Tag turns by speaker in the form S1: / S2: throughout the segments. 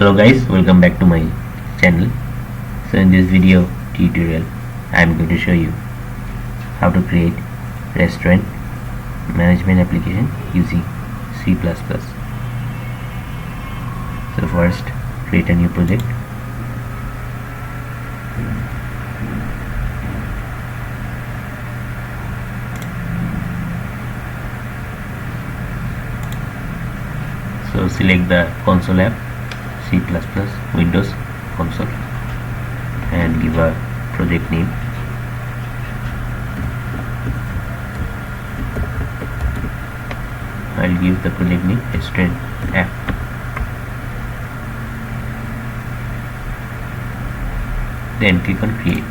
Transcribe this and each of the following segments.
S1: Hello guys, welcome back to my channel. So in this video tutorial I am going to show you how to create restaurant management application using C++. So first create a new project. So select the console app C++ Windows console and give a project name. I'll give the project name restaurant app. Then click on create.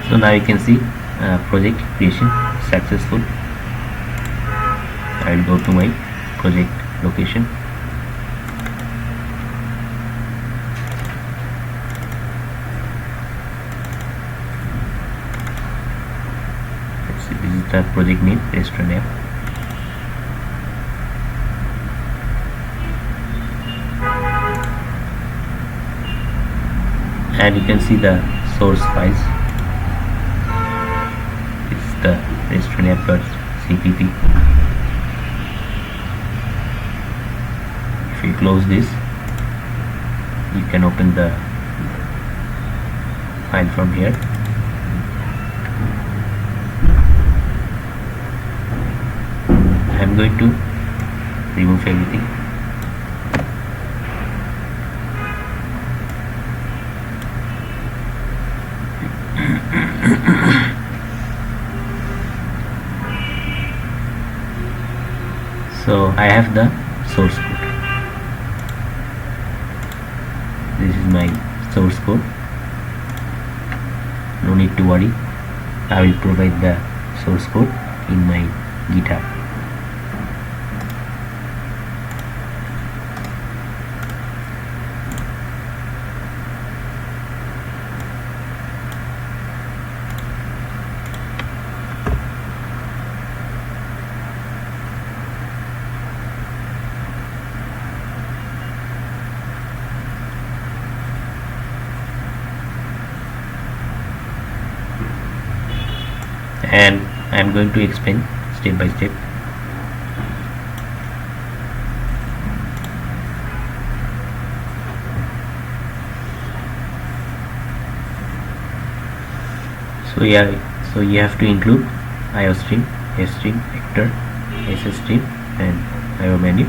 S1: So now you can see project creation successful. I will go to my project location. Let's see, this is the project name, restaurant app. And you can see the source files. The restaurant app.cpp. If you close this, you can open the file from here. I am going to remove everything. So I have the source code. This is my source code. No need to worry. I will provide the source code in my GitHub. And I am going to explain step by step. So you have to include IO stream, S stream, vector, SS stream, and IO menu,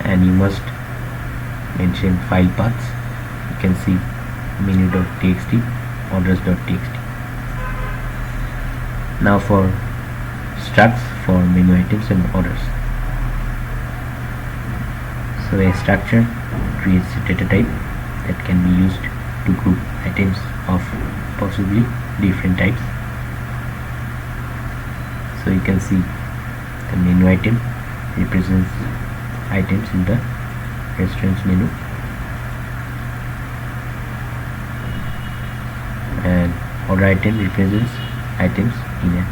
S1: and you must mention file paths. You can see menu.txt, orders.txt. Now for structs for menu items and orders. So a structure creates a data type that can be used to group items of possibly different types. So you can see the menu item represents items in the restaurant's menu, and order item represents items in a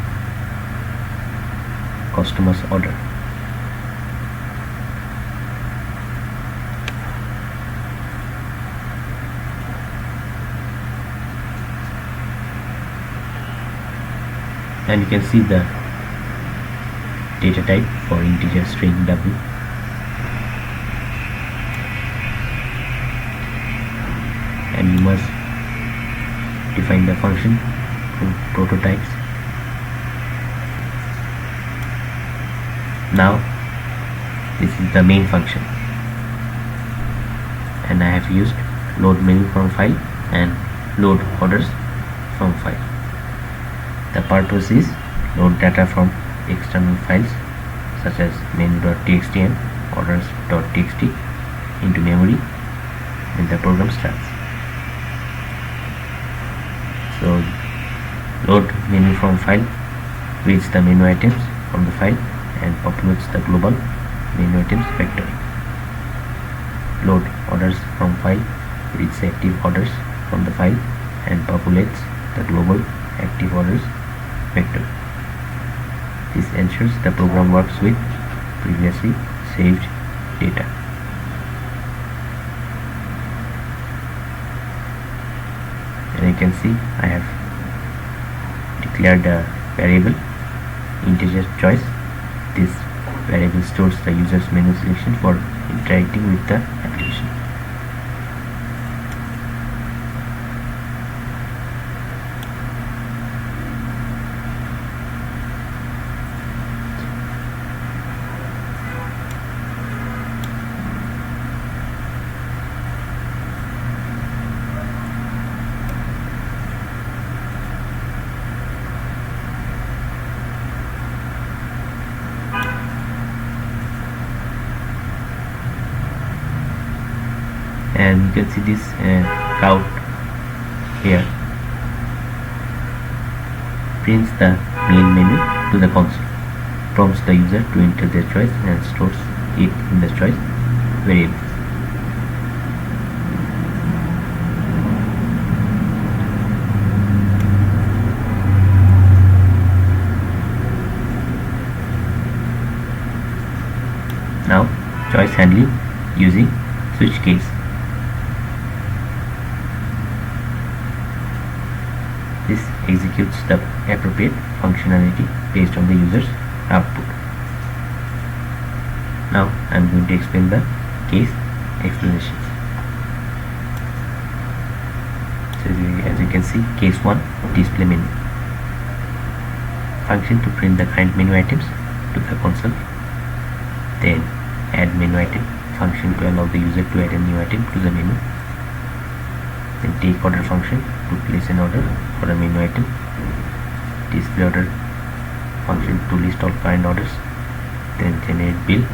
S1: customer's order. And you can see the data type for integer string W. And you must define the function prototypes. Now this is the main function, and I have used load menu from file and load orders from file. The purpose is load data from external files such as menu.txt and orders.txt into memory when the program starts. So load menu from file, reads the menu items from the file and populates the global menu items vector. Load orders from file, reads active orders from the file and populates the global active orders vector. This ensures the program works with previously saved data. And you can see I have declared a variable integer choice. This variable stores the user's menu selection for interacting with the application. And you can see this route here prints the main menu to the console, prompts the user to enter their choice and stores it in the choice variable. Now choice handling using switch case. This executes the appropriate functionality based on the user's output. Now I am going to explain the case explanations. So as you can see, case 1, display menu. Function to print the current menu items to the console. Then add menu item, function to allow the user to add a new item to the menu. Then take order function to place an order for a menu item. Display order function to list all current orders. Then generate bill.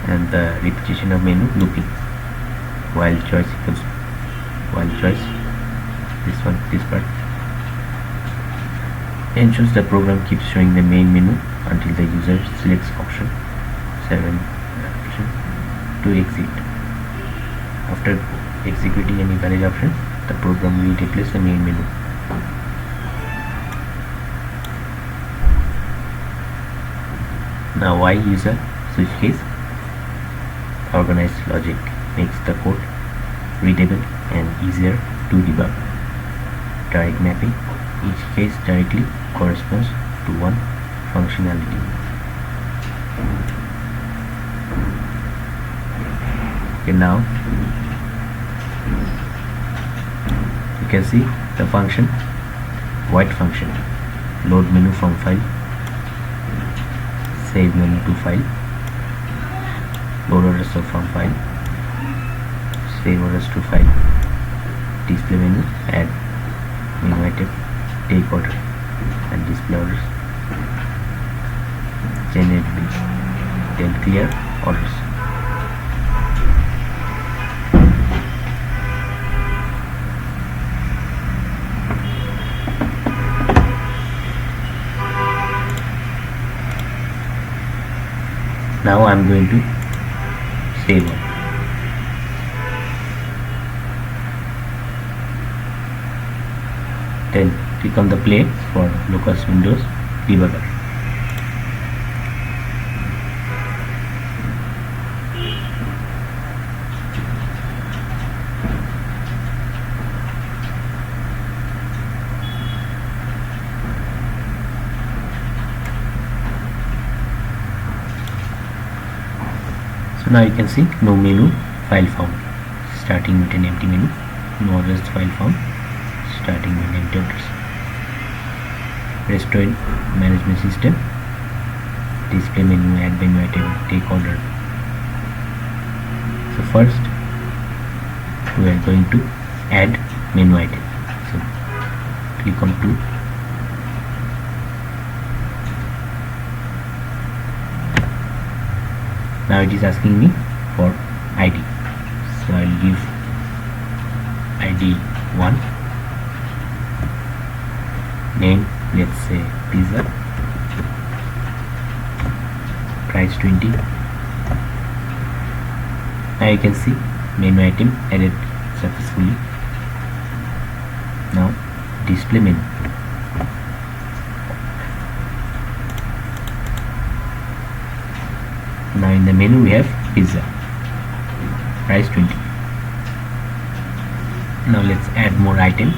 S1: And the repetition of menu looping while choice equals while choice, this part ensures the program keeps showing the main menu until the user selects option 7 to exit. After executing any valid option, the program will replace the main menu. Now why use a switch case? Organized logic makes the code readable and easier to debug. Direct mapping, each case directly corresponds to one functionality. Okay, now you can see the function, void function, load menu from file, save menu to file, load orders from file, save orders to file, display menu, add menu item, take order and display orders, generate bill, then clear orders. Now I am going to save one. Then click on the play for Locus Windows debugger. So now you can see no menu file found, starting with an empty menu, no orders file found, starting with empty orders. Restaurant management system, display menu, add menu item, take order. So first we are going to add menu item. So click on 2. Now it is asking me for ID, so I'll give ID 1, name let's say pizza, price 20. Now you can see menu item added successfully. Now display menu. Now in the menu we have pizza, price 20. Now let's add more item.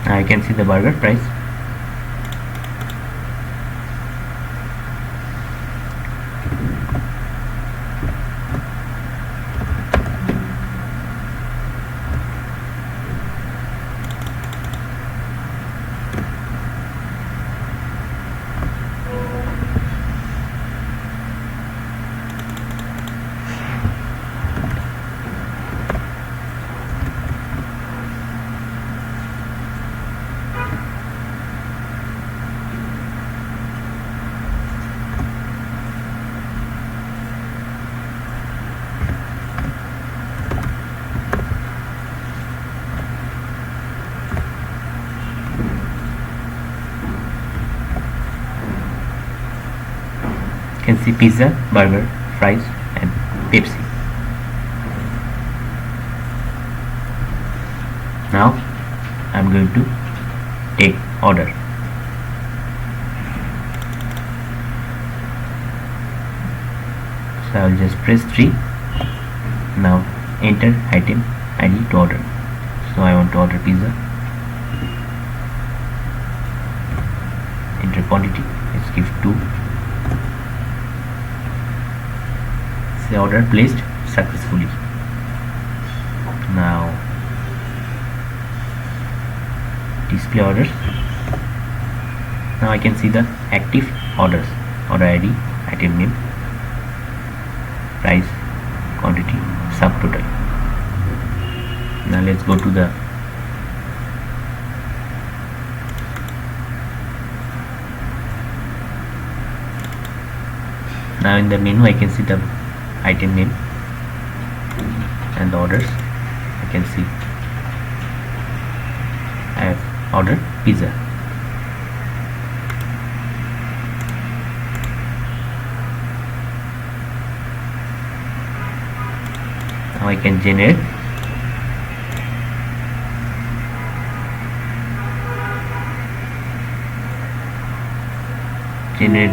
S1: Now I can see the burger price. You can see pizza, burger, fries and Pepsi. Now I'm going to take order. So I'll just press 3. Now enter item ID to order. So I want to order pizza. Enter quantity. Let's give 2. The order placed successfully. Now display orders. Now I can see the active orders, order ID, item name, price, quantity, subtotal. Now let's go to the now in the menu I can see the item name and the orders. I can see I have ordered pizza. Now I can generate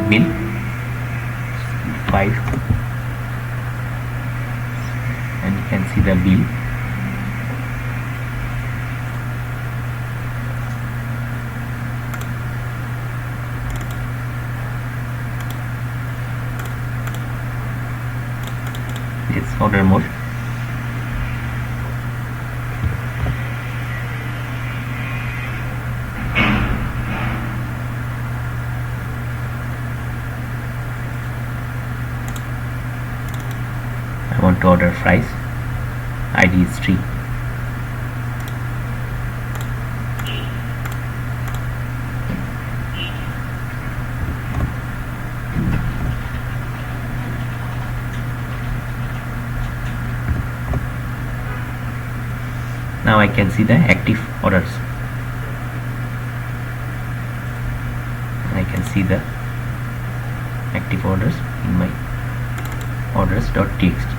S1: bill 5. And you can see the bill. Let's order more. I want to order fries. ID is 3. Now I can see the active orders. I can see the active orders in my orders.txt.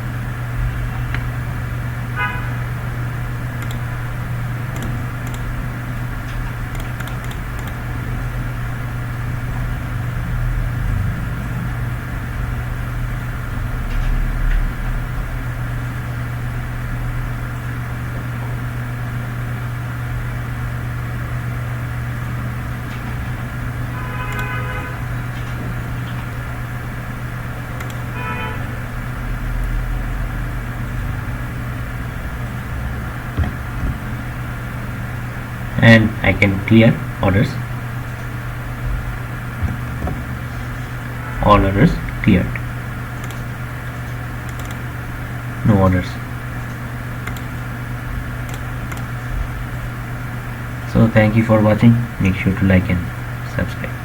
S1: and I can clear orders. All orders cleared. No orders. So thank you for watching. Make sure to like and subscribe.